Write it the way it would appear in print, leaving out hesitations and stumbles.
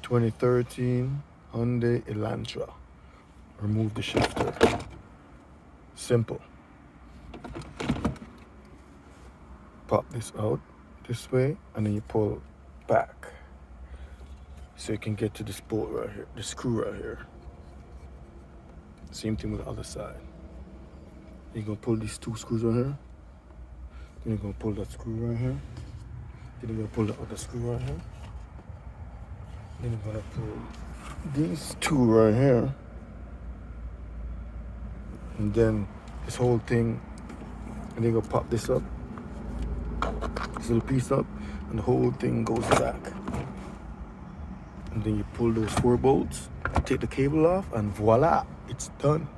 2013 Hyundai Elantra. Remove the shifter. Simple. Pop this out this way and then you pull back so you can get to this bolt right here, the screw right here. Same thing with the other side. You're gonna pull these two screws right here. Then you're gonna pull that screw right here. Then you're gonna pull the other screw right here. Then you're gonna pull these two right here. And then this whole thing, and then you're gonna pop this up, this little piece up, and the whole thing goes back. And then you pull those 4 bolts, take the cable off, and voila, it's done.